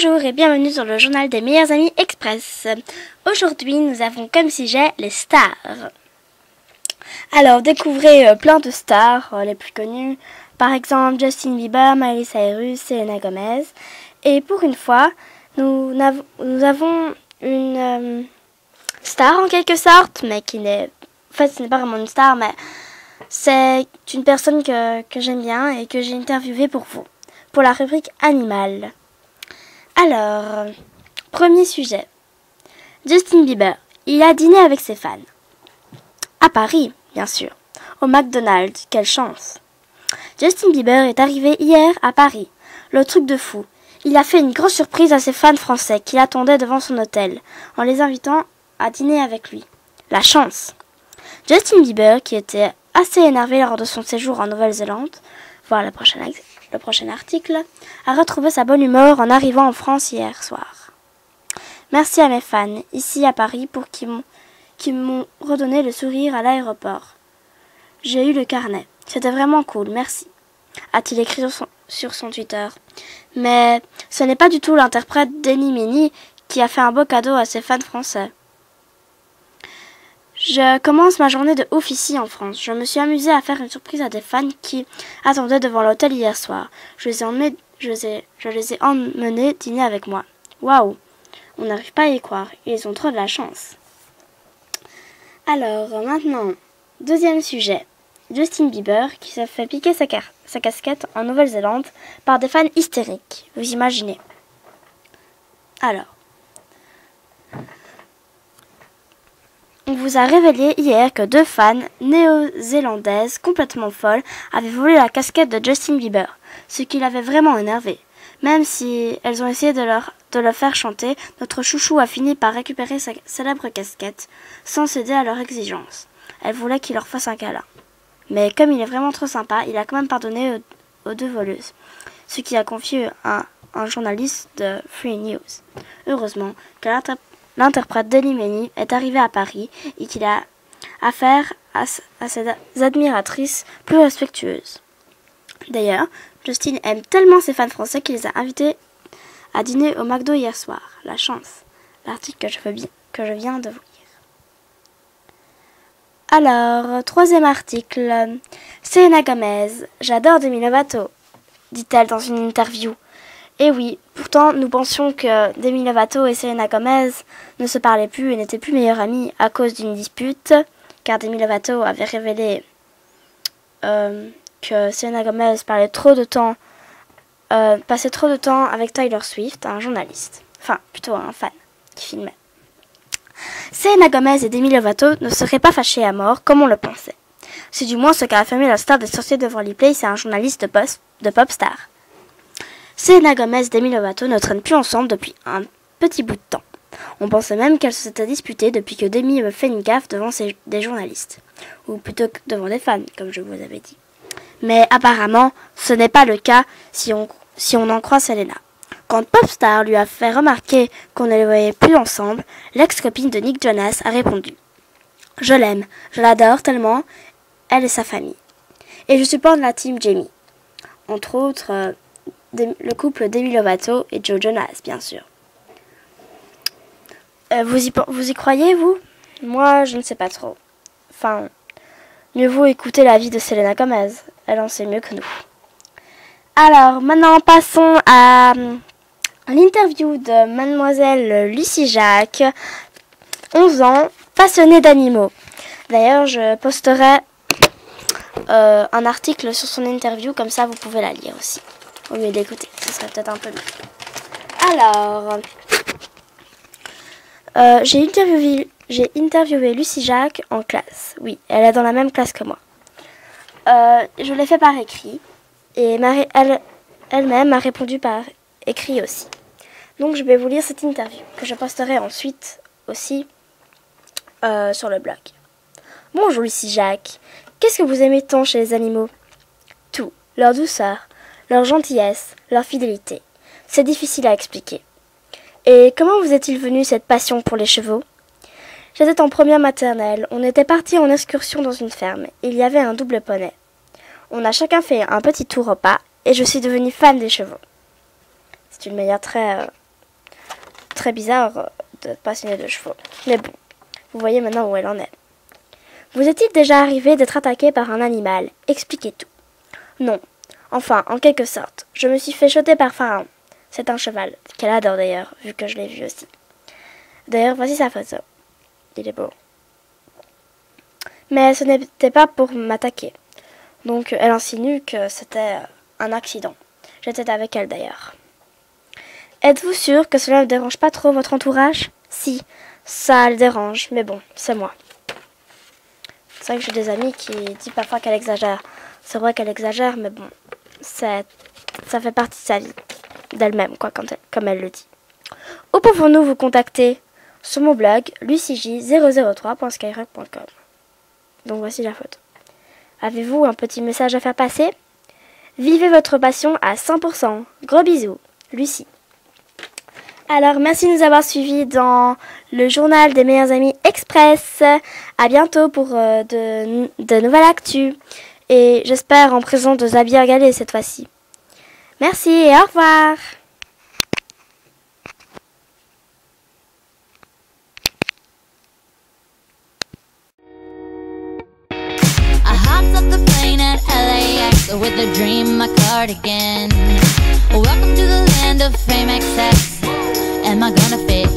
Bonjour et bienvenue sur le journal des meilleurs amis express. Aujourd'hui, nous avons comme sujet les stars. Alors, découvrez plein de stars, les plus connues. Par exemple, Justin Bieber, Miley Cyrus, Selena Gomez. Et pour une fois, nous avons une star en quelque sorte, mais qui n'est... En fait, ce n'est pas vraiment une star, mais c'est une personne que j'aime bien et que j'ai interviewée pour vous, pour la rubrique Animal. Alors, premier sujet. Justin Bieber, il a dîné avec ses fans. À Paris, bien sûr. Au McDonald's, quelle chance. Justin Bieber est arrivé hier à Paris. Le truc de fou. Il a fait une grosse surprise à ses fans français qui l'attendaient devant son hôtel, en les invitant à dîner avec lui. La chance. Justin Bieber, qui était assez énervé lors de son séjour en Nouvelle-Zélande, voir le prochain article, a retrouvé sa bonne humeur en arrivant en France hier soir. Merci à mes fans, ici à Paris, pour qui m'ont redonné le sourire à l'aéroport. J'ai eu le carnet. C'était vraiment cool, merci, a-t-il écrit sur son Twitter. Mais ce n'est pas du tout l'interprète Denny Mini qui a fait un beau cadeau à ses fans français. Je commence ma journée de ouf ici en France. Je me suis amusée à faire une surprise à des fans qui attendaient devant l'hôtel hier soir. Je les ai emmenés dîner avec moi. Waouh, on n'arrive pas à y croire. Ils ont trop de la chance. Alors maintenant, deuxième sujet. Justin Bieber qui se fait piquer sa casquette en Nouvelle-Zélande par des fans hystériques. Vous imaginez. Alors, on vous a révélé hier que deux fans néo-zélandaises complètement folles avaient volé la casquette de Justin Bieber, ce qui l'avait vraiment énervé. Même si elles ont essayé de le faire chanter, notre chouchou a fini par récupérer sa célèbre casquette, sans céder à leurs exigences. Elles voulaient qu'il leur fasse un câlin. Mais comme il est vraiment trop sympa, il a quand même pardonné aux deux voleuses, ce qui a confié à un journaliste de Free News. Heureusement que l'interprète Denny Mini est arrivé à Paris et qu'il a affaire à ses admiratrices plus respectueuses. D'ailleurs, Justin aime tellement ses fans français qu'il les a invités à dîner au McDo hier soir. La chance. L'article que je viens de vous lire. Alors, troisième article. Selena Gomez. J'adore Demi Lovato, dit-elle dans une interview. Et oui, pourtant, nous pensions que Demi Lovato et Selena Gomez ne se parlaient plus et n'étaient plus meilleures amies à cause d'une dispute, car Demi Lovato avait révélé que Selena Gomez passait trop de temps avec Taylor Swift, un journaliste, enfin plutôt un fan qui filmait. Selena Gomez et Demi Lovato ne seraient pas fâchés à mort comme on le pensait. C'est du moins ce qu'a affirmé la star des sorciers de Wally c'est un journaliste de Popstar. Selena Gomez et Demi Lovato ne traînent plus ensemble depuis un petit bout de temps. On pensait même qu'elles se s'étaient disputées depuis que Demi avait fait une gaffe devant des journalistes. Ou plutôt que devant des fans, comme je vous avais dit. Mais apparemment, ce n'est pas le cas si on en croit Selena. Quand Popstar lui a fait remarquer qu'on ne les voyait plus ensemble, l'ex-copine de Nick Jonas a répondu « Je l'aime, je l'adore tellement, elle et sa famille. Et je supporte la team Jamie. » Entre autres... le couple Demi Lovato et Joe Jonas, bien sûr. Vous y croyez, vous? Moi, je ne sais pas trop. Enfin, mieux vaut écouter l'avis de Selena Gomez. Elle en sait mieux que nous. Alors, maintenant, passons à l'interview de mademoiselle Lucie Jacques, 11 ans, passionnée d'animaux. D'ailleurs, je posterai un article sur son interview, comme ça vous pouvez la lire aussi. Au lieu d'écouter, ce serait peut-être un peu mieux. Alors, j'ai interviewé Lucie Jacques en classe. Oui, elle est dans la même classe que moi. Je l'ai fait par écrit et elle-même m'a répondu par écrit aussi. Donc je vais vous lire cette interview que je posterai ensuite aussi sur le blog. Bonjour Lucie Jacques, qu'est-ce que vous aimez tant chez les animaux? Tout, leur douceur, leur gentillesse, leur fidélité. C'est difficile à expliquer. Et comment vous est-il venu cette passion pour les chevaux? J'étais en première maternelle. On était partis en excursion dans une ferme. Il y avait un double poney. On a chacun fait un petit tour au pas et je suis devenue fan des chevaux. C'est une manière très très bizarre d'être passionné de chevaux. Mais bon, vous voyez maintenant où elle en est. Vous est-il déjà arrivé d'être attaqué par un animal? Expliquez tout. Non. Enfin, en quelque sorte. Je me suis fait choter par Pharaon. C'est un cheval, qu'elle adore d'ailleurs, vu que je l'ai vu aussi. D'ailleurs, voici sa photo. Il est beau. Mais ce n'était pas pour m'attaquer. Donc, elle insinue que c'était un accident. J'étais avec elle d'ailleurs. Êtes-vous sûr que cela ne dérange pas trop votre entourage? Si, ça le dérange, mais bon, c'est moi. C'est vrai que j'ai des amis qui disent parfois qu'elle exagère. C'est vrai qu'elle exagère, mais bon, ça fait partie de sa vie, d'elle-même, quoi, comme elle le dit. Où pouvons-nous vous contacter? Sur mon blog, lucij003.skyrock.com. Donc voici la photo. Avez-vous un petit message à faire passer? Vivez votre passion à 100%. Gros bisous, Lucie. Alors, merci de nous avoir suivis dans le journal des meilleurs amis Express. À bientôt pour de nouvelles actus. Et j'espère en présence de Zabir Galé cette fois-ci. Merci et au revoir. I hopped off the plane at LAX with a dream, my cardigan. Welcome to the land of fame excess. Am I gonna fit